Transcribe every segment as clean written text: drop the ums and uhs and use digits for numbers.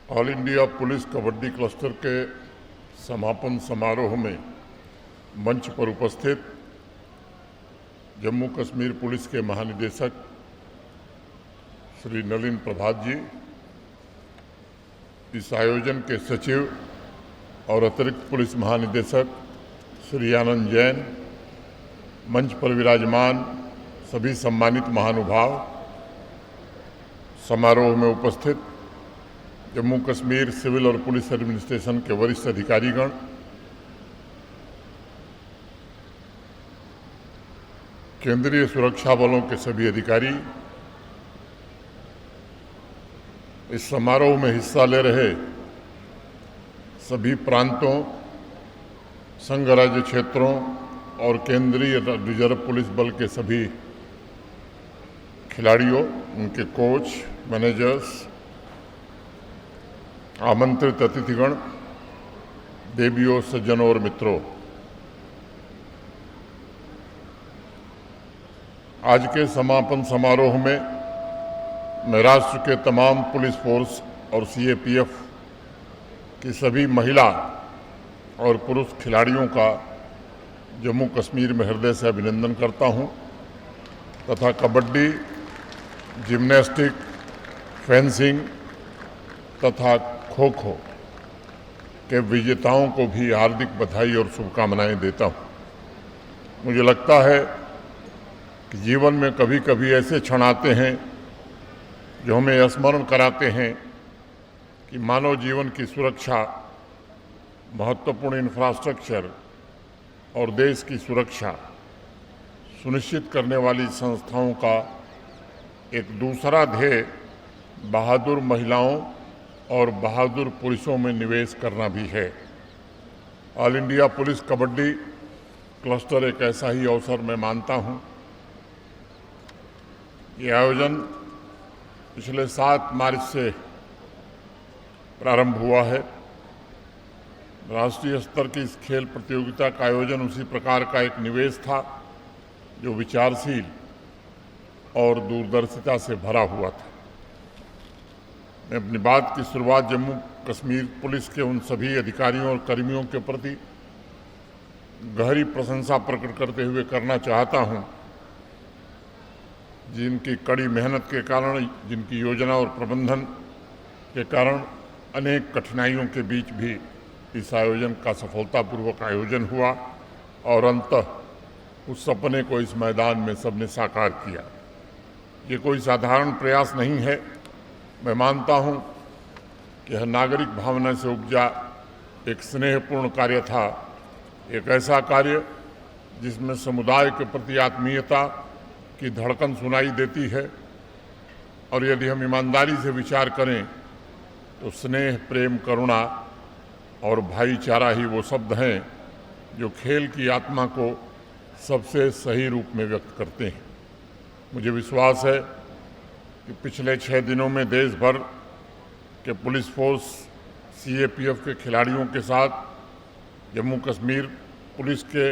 All India police kabaddi cluster के समापन समारोह में मंच पर उपस्थित जम्मू कश्मीर पुलिस के महानिदेशक श्री नलिन प्रभात जी, इस आयोजन के सचिव और अतिरिक्त पुलिस महानिदेशक श्री आनंद जैन, मंच पर विराजमान सभी सम्मानित महानुभाव, समारोह में उपस्थित जम्मू कश्मीर सिविल और पुलिस एडमिनिस्ट्रेशन के वरिष्ठ अधिकारीगण, केंद्रीय सुरक्षा बलों के सभी अधिकारी, इस समारोह में हिस्सा ले रहे सभी प्रांतों, संघ राज्य क्षेत्रों और केंद्रीय रिजर्व पुलिस बल के सभी खिलाड़ियों, उनके कोच, मैनेजर्स, आमंत्रित अतिथिगण, देवियों, सज्जनों और मित्रों, आज के समापन समारोह में मैं राष्ट्र के तमाम पुलिस फोर्स और सीएपीएफ की सभी महिला और पुरुष खिलाड़ियों का जम्मू कश्मीर में हृदय से अभिनंदन करता हूं तथा कबड्डी, जिम्नास्टिक, फेंसिंग तथा खो-खो के विजेताओं को भी हार्दिक बधाई और शुभकामनाएं देता हूं। मुझे लगता है कि जीवन में कभी कभी ऐसे क्षण आते हैं जो हमें स्मरण कराते हैं कि मानव जीवन की सुरक्षा, महत्वपूर्ण इंफ्रास्ट्रक्चर और देश की सुरक्षा सुनिश्चित करने वाली संस्थाओं का एक दूसरा ध्येय बहादुर महिलाओं और बहादुर पुरुषों में निवेश करना भी है। All India police kabaddi cluster एक ऐसा ही अवसर मैं मानता हूं। ये आयोजन पिछले 7 मार्च से प्रारंभ हुआ है। राष्ट्रीय स्तर की इस खेल प्रतियोगिता का आयोजन उसी प्रकार का एक निवेश था जो विचारशील और दूरदर्शिता से भरा हुआ था। मैं अपनी बात की शुरुआत जम्मू कश्मीर पुलिस के उन सभी अधिकारियों और कर्मियों के प्रति गहरी प्रशंसा प्रकट करते हुए करना चाहता हूं, जिनकी कड़ी मेहनत के कारण, जिनकी योजना और प्रबंधन के कारण अनेक कठिनाइयों के बीच भी इस आयोजन का सफलतापूर्वक आयोजन हुआ और अंततः उस सपने को इस मैदान में सबने साकार किया। ये कोई साधारण प्रयास नहीं है। मैं मानता हूं कि यह नागरिक भावना से उपजा एक स्नेहपूर्ण कार्य था, एक ऐसा कार्य जिसमें समुदाय के प्रति आत्मीयता की धड़कन सुनाई देती है। और यदि हम ईमानदारी से विचार करें तो स्नेह, प्रेम, करुणा और भाईचारा ही वो शब्द हैं जो खेल की आत्मा को सबसे सही रूप में व्यक्त करते हैं। मुझे विश्वास है कि पिछले 6 दिनों में देश भर के पुलिस फोर्स, सीएपीएफ के खिलाड़ियों के साथ जम्मू कश्मीर पुलिस के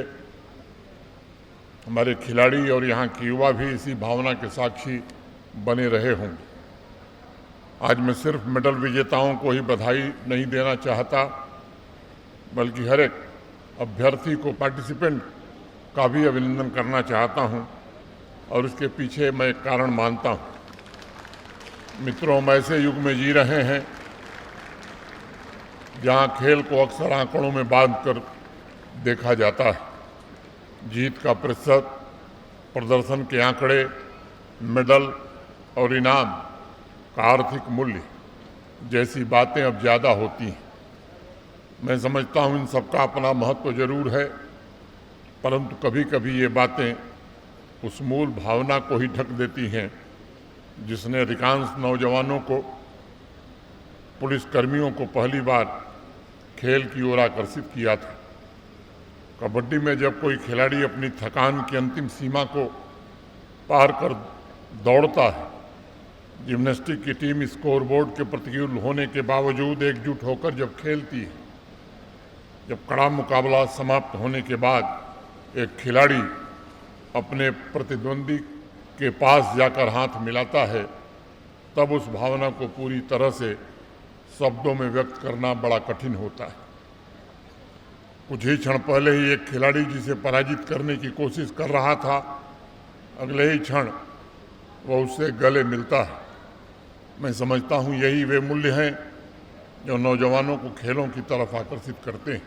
हमारे खिलाड़ी और यहाँ के युवा भी इसी भावना के साक्षी बने रहे होंगे। आज मैं सिर्फ मेडल विजेताओं को ही बधाई नहीं देना चाहता, बल्कि हर एक अभ्यर्थी को, पार्टिसिपेंट का भी अभिनंदन करना चाहता हूँ और इसके पीछे मैं एक कारण मानता हूँ। मित्रों, हम ऐसे युग में जी रहे हैं जहाँ खेल को अक्सर आंकड़ों में बांधकर देखा जाता है। जीत का प्रतिशत, प्रदर्शन के आंकड़े, मेडल और इनाम का आर्थिक मूल्य जैसी बातें अब ज़्यादा होती हैं। मैं समझता हूँ इन सबका अपना महत्व जरूर है, परंतु कभी कभी ये बातें उस मूल भावना को ही ढक देती हैं जिसने अधिकांश नौजवानों को, पुलिस कर्मियों को पहली बार खेल की ओर आकर्षित किया था। कबड्डी में जब कोई खिलाड़ी अपनी थकान की अंतिम सीमा को पार कर दौड़ता है, जिम्नास्टिक की टीम स्कोरबोर्ड के प्रतिकूल होने के बावजूद एकजुट होकर जब खेलती है, जब कड़ा मुकाबला समाप्त होने के बाद एक खिलाड़ी अपने प्रतिद्वंदी के पास जाकर हाथ मिलाता है, तब उस भावना को पूरी तरह से शब्दों में व्यक्त करना बड़ा कठिन होता है। कुछ ही क्षण पहले ही एक खिलाड़ी जिसे पराजित करने की कोशिश कर रहा था, अगले ही क्षण वह उससे गले मिलता है। मैं समझता हूँ यही वे मूल्य हैं जो नौजवानों को खेलों की तरफ आकर्षित करते हैं।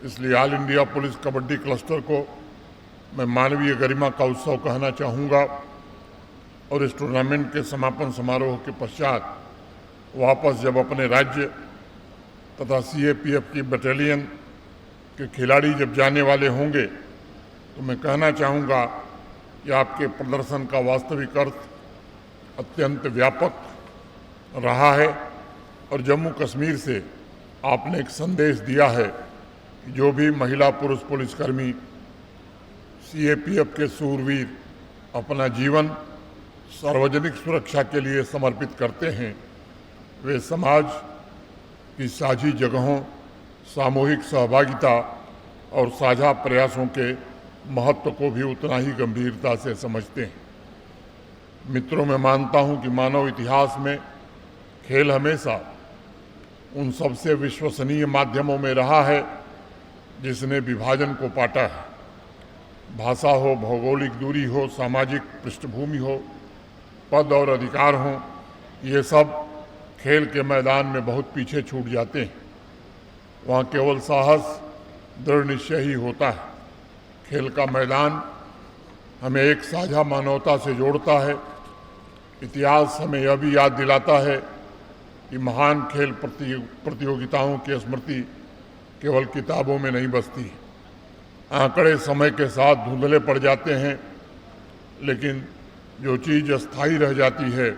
इसलिए all India police kabaddi cluster को मैं मानवीय गरिमा का उत्सव कहना चाहूँगा और इस टूर्नामेंट के समापन समारोह के पश्चात वापस जब अपने राज्य तथा सीएपीएफ की बटालियन के खिलाड़ी जब जाने वाले होंगे तो मैं कहना चाहूँगा कि आपके प्रदर्शन का वास्तविक अर्थ अत्यंत व्यापक रहा है और जम्मू कश्मीर से आपने एक संदेश दिया है कि जो भी महिला पुरुष पुलिसकर्मी सीएपीएफ के सूरवीर अपना जीवन सार्वजनिक सुरक्षा के लिए समर्पित करते हैं, वे समाज की साझी जगहों, सामूहिक सहभागिता और साझा प्रयासों के महत्व को भी उतना ही गंभीरता से समझते हैं। मित्रों, मैं मानता हूं कि मानव इतिहास में खेल हमेशा उन सबसे विश्वसनीय माध्यमों में रहा है जिसने विभाजन को पाटा है। भाषा हो, भौगोलिक दूरी हो, सामाजिक पृष्ठभूमि हो, पद और अधिकार हो, ये सब खेल के मैदान में बहुत पीछे छूट जाते हैं। वहाँ केवल साहस, दृढ़ निश्चय ही होता है। खेल का मैदान हमें एक साझा मानवता से जोड़ता है। इतिहास हमें यह भी याद दिलाता है कि महान खेल प्रतियोगिताओं की स्मृति केवल किताबों में नहीं बसती। आंकड़े समय के साथ धुंधले पड़ जाते हैं, लेकिन जो चीज़ अस्थायी रह जाती है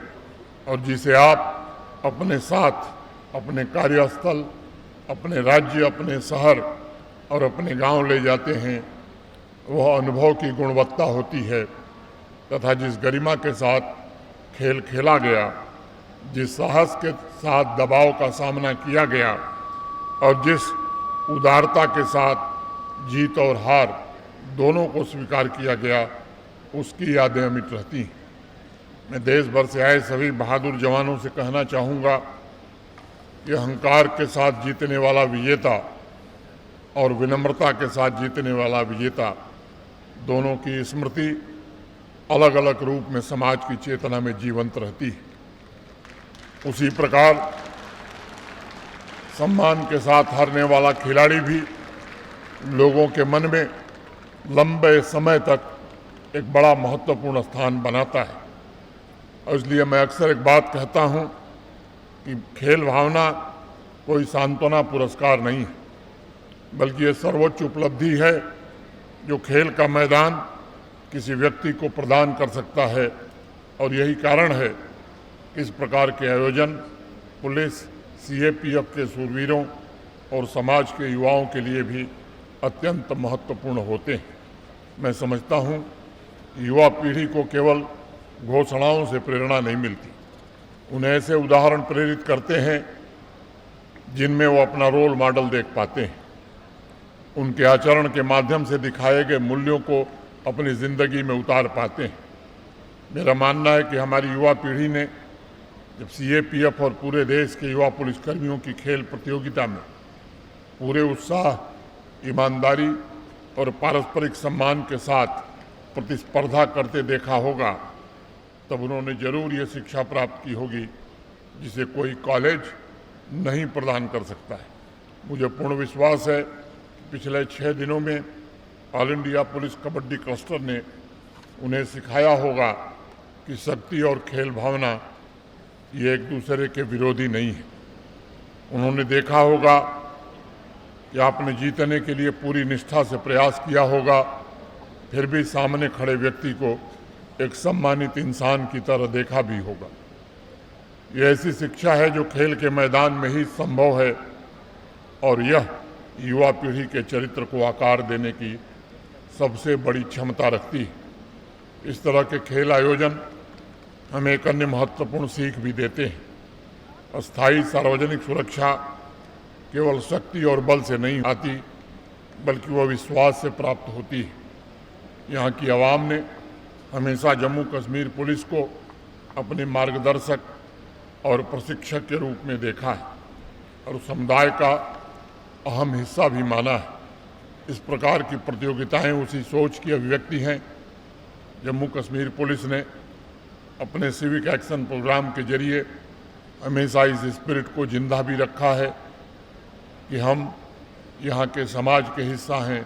और जिसे आप अपने साथ अपने कार्यस्थल, अपने राज्य, अपने शहर और अपने गांव ले जाते हैं, वह अनुभव की गुणवत्ता होती है तथा जिस गरिमा के साथ खेल खेला गया, जिस साहस के साथ दबाव का सामना किया गया और जिस उदारता के साथ जीत और हार दोनों को स्वीकार किया गया, उसकी यादें अमिट रहती हैं। मैं देश भर से आए सभी बहादुर जवानों से कहना चाहूँगा कि अहंकार के साथ जीतने वाला विजेता और विनम्रता के साथ जीतने वाला विजेता, दोनों की स्मृति अलग अलग रूप में समाज की चेतना में जीवंत रहती है। उसी प्रकार सम्मान के साथ हारने वाला खिलाड़ी भी लोगों के मन में लंबे समय तक एक बड़ा महत्वपूर्ण स्थान बनाता है। और इसलिए मैं अक्सर एक बात कहता हूं कि खेल भावना कोई सांत्वना पुरस्कार नहीं है, बल्कि ये सर्वोच्च उपलब्धि है जो खेल का मैदान किसी व्यक्ति को प्रदान कर सकता है। और यही कारण है कि इस प्रकार के आयोजन पुलिस, सीएपीएफ के शूरवीरों और समाज के युवाओं के लिए भी अत्यंत महत्वपूर्ण होते हैं। मैं समझता हूँ कि युवा पीढ़ी को केवल घोषणाओं से प्रेरणा नहीं मिलती, उन्हें ऐसे उदाहरण प्रेरित करते हैं जिनमें वो अपना रोल मॉडल देख पाते हैं। उनके आचरण के माध्यम से दिखाए गए मूल्यों को अपनी ज़िंदगी में उतार पाते हैं। मेरा मानना है कि हमारी युवा पीढ़ी ने जब सीएपीएफ और पूरे देश के युवा पुलिसकर्मियों की खेल प्रतियोगिता में पूरे उत्साह, ईमानदारी और पारस्परिक सम्मान के साथ प्रतिस्पर्धा करते देखा होगा, तब उन्होंने जरूर ये शिक्षा प्राप्त की होगी जिसे कोई कॉलेज नहीं प्रदान कर सकता है। मुझे पूर्ण विश्वास है कि पिछले 6 दिनों में all India police kabaddi cluster ने उन्हें सिखाया होगा कि शक्ति और खेल भावना ये एक दूसरे के विरोधी नहीं है। उन्होंने देखा होगा कि आपने जीतने के लिए पूरी निष्ठा से प्रयास किया होगा, फिर भी सामने खड़े व्यक्ति को एक सम्मानित इंसान की तरह देखा भी होगा। यह ऐसी शिक्षा है जो खेल के मैदान में ही संभव है और यह युवा पीढ़ी के चरित्र को आकार देने की सबसे बड़ी क्षमता रखती है। इस तरह के खेल आयोजन हमें एक अन्य महत्वपूर्ण सीख भी देते हैं। अस्थायी सार्वजनिक सुरक्षा केवल शक्ति और बल से नहीं आती, बल्कि वह विश्वास से प्राप्त होती है। यहाँ की आवाम ने हमेशा जम्मू कश्मीर पुलिस को अपने मार्गदर्शक और प्रशिक्षक के रूप में देखा है और समुदाय का अहम हिस्सा भी माना है। इस प्रकार की प्रतियोगिताएं उसी सोच की अभिव्यक्ति हैं। जम्मू कश्मीर पुलिस ने अपने सिविक एक्शन प्रोग्राम के जरिए हमेशा इस स्पिरिट को जिंदा भी रखा है कि हम यहाँ के समाज के हिस्सा हैं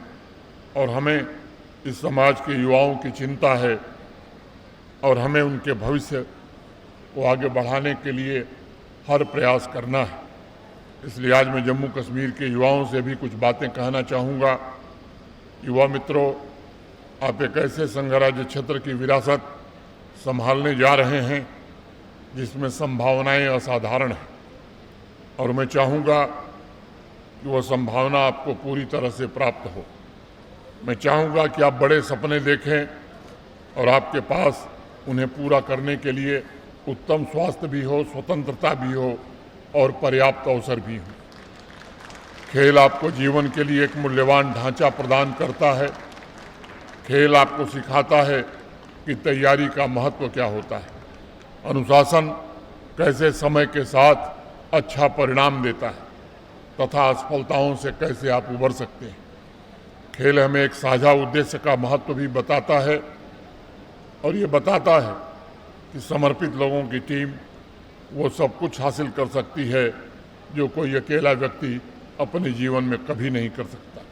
और हमें इस समाज के युवाओं की चिंता है और हमें उनके भविष्य को आगे बढ़ाने के लिए हर प्रयास करना है। इसलिए आज मैं जम्मू कश्मीर के युवाओं से भी कुछ बातें कहना चाहूँगा। युवा मित्रों, आप एक ऐसे संघराज्य क्षेत्र की विरासत संभालने जा रहे हैं जिसमें संभावनाएं असाधारण हैं और मैं चाहूँगा कि वह संभावना आपको पूरी तरह से प्राप्त हो। मैं चाहूँगा कि आप बड़े सपने देखें और आपके पास उन्हें पूरा करने के लिए उत्तम स्वास्थ्य भी हो, स्वतंत्रता भी हो और पर्याप्त अवसर भी हो। खेल आपको जीवन के लिए एक मूल्यवान ढांचा प्रदान करता है। खेल आपको सिखाता है कि तैयारी का महत्व क्या होता है, अनुशासन कैसे समय के साथ अच्छा परिणाम देता है तथा असफलताओं से कैसे आप उबर सकते हैं। खेल हमें एक साझा उद्देश्य का महत्व भी बताता है और ये बताता है कि समर्पित लोगों की टीम वो सब कुछ हासिल कर सकती है जो कोई अकेला व्यक्ति अपने जीवन में कभी नहीं कर सकता।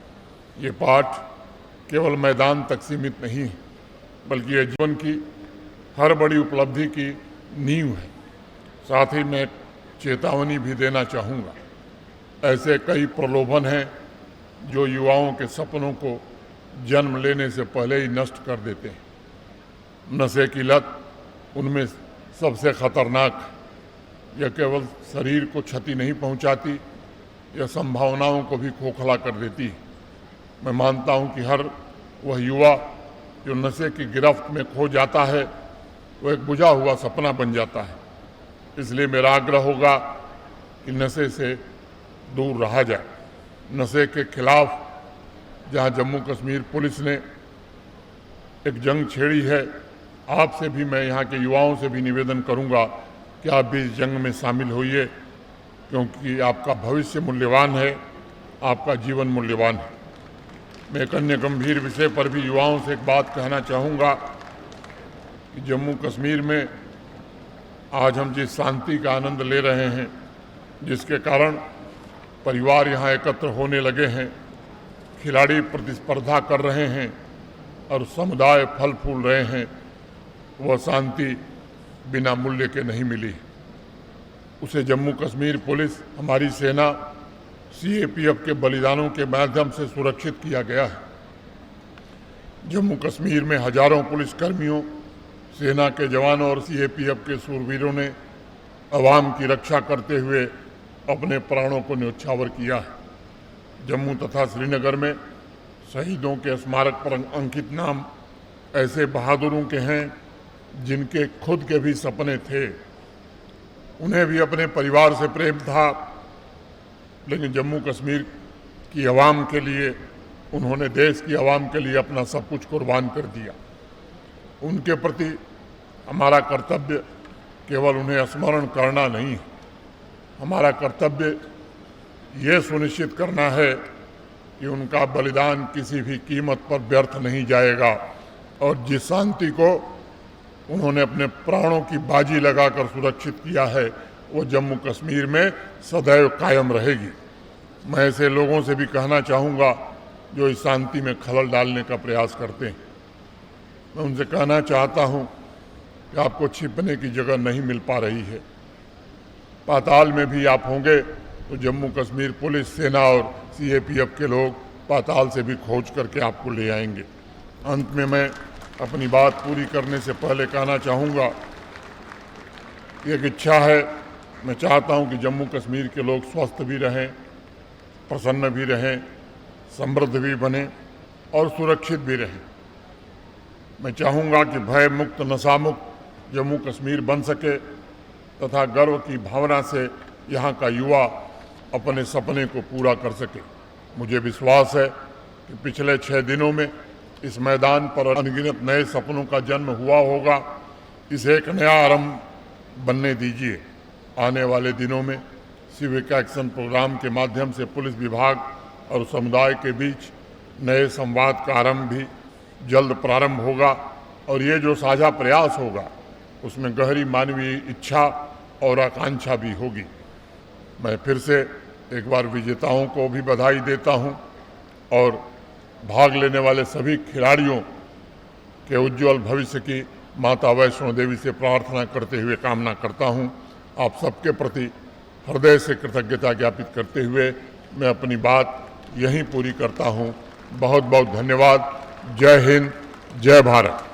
ये पाठ केवल मैदान तक सीमित नहीं है बल्कि ये जीवन की हर बड़ी उपलब्धि की नींव है। साथ ही मैं चेतावनी भी देना चाहूँगा। ऐसे कई प्रलोभन हैं जो युवाओं के सपनों को जन्म लेने से पहले ही नष्ट कर देते हैं। नशे की लत उनमें सबसे खतरनाक है। यह केवल शरीर को क्षति नहीं पहुंचाती, यह संभावनाओं को भी खोखला कर देती है। मैं मानता हूं कि हर वह युवा जो नशे की गिरफ्त में खो जाता है वो एक बुझा हुआ सपना बन जाता है। इसलिए मेरा आग्रह होगा कि नशे से दूर रहा जाए। नशे के खिलाफ जहां जम्मू कश्मीर पुलिस ने एक जंग छेड़ी है, आपसे भी मैं यहाँ के युवाओं से भी निवेदन करूँगा कि आप भी इस जंग में शामिल होइए, क्योंकि आपका भविष्य मूल्यवान है, आपका जीवन मूल्यवान है। मैं एक अन्य गंभीर विषय पर भी युवाओं से एक बात कहना चाहूँगा कि जम्मू कश्मीर में आज हम जिस शांति का आनंद ले रहे हैं, जिसके कारण परिवार यहाँ एकत्र होने लगे हैं, खिलाड़ी प्रतिस्पर्धा कर रहे हैं और समुदाय फल फूल रहे हैं, वह शांति बिना मूल्य के नहीं मिली। उसे जम्मू कश्मीर पुलिस, हमारी सेना, सीएपीएफ के बलिदानों के माध्यम से सुरक्षित किया गया है। जम्मू कश्मीर में हजारों पुलिसकर्मियों, सेना के जवानों और सीएपीएफ के सूरवीरों ने अवाम की रक्षा करते हुए अपने प्राणों को न्योछावर किया है। जम्मू तथा श्रीनगर में शहीदों के स्मारक पर अंकित नाम ऐसे बहादुरों के हैं जिनके खुद के भी सपने थे। उन्हें भी अपने परिवार से प्रेम था, लेकिन जम्मू कश्मीर की आवाम के लिए उन्होंने देश की आवाम के लिए अपना सब कुछ कुर्बान कर दिया। उनके प्रति हमारा कर्तव्य केवल उन्हें स्मरण करना नहीं है, हमारा कर्तव्य ये सुनिश्चित करना है कि उनका बलिदान किसी भी कीमत पर व्यर्थ नहीं जाएगा और जिस शांति को उन्होंने अपने प्राणों की बाजी लगाकर सुरक्षित किया है वो जम्मू कश्मीर में सदैव कायम रहेगी। मैं ऐसे लोगों से भी कहना चाहूँगा जो इस शांति में खलल डालने का प्रयास करते हैं। मैं उनसे कहना चाहता हूँ कि आपको छिपने की जगह नहीं मिल पा रही है। पाताल में भी आप होंगे तो जम्मू कश्मीर पुलिस, सेना और सीएपीएफ के लोग पाताल से भी खोज करके आपको ले आएंगे। अंत में मैं अपनी बात पूरी करने से पहले कहना चाहूँगा, एक इच्छा है, मैं चाहता हूँ कि जम्मू कश्मीर के लोग स्वस्थ भी रहें, प्रसन्न भी रहें, समृद्ध भी बने और सुरक्षित भी रहें। मैं चाहूँगा कि भय मुक्त, नशा मुक्त जम्मू कश्मीर बन सके तथा गर्व की भावना से यहाँ का युवा अपने सपने को पूरा कर सके। मुझे विश्वास है कि पिछले 6 दिनों में इस मैदान पर अनगिनत नए सपनों का जन्म हुआ होगा। इसे एक नया आरंभ बनने दीजिए। आने वाले दिनों में सिविक एक्शन प्रोग्राम के माध्यम से पुलिस विभाग और समुदाय के बीच नए संवाद का आरंभ भी जल्द प्रारंभ होगा और ये जो साझा प्रयास होगा उसमें गहरी मानवीय इच्छा और आकांक्षा भी होगी। मैं फिर से एक बार विजेताओं को भी बधाई देता हूं और भाग लेने वाले सभी खिलाड़ियों के उज्जवल भविष्य की माता वैष्णो देवी से प्रार्थना करते हुए कामना करता हूं। आप सबके प्रति हृदय से कृतज्ञता ज्ञापित करते हुए मैं अपनी बात यहीं पूरी करता हूं। बहुत बहुत धन्यवाद। जय हिंद, जय भारत।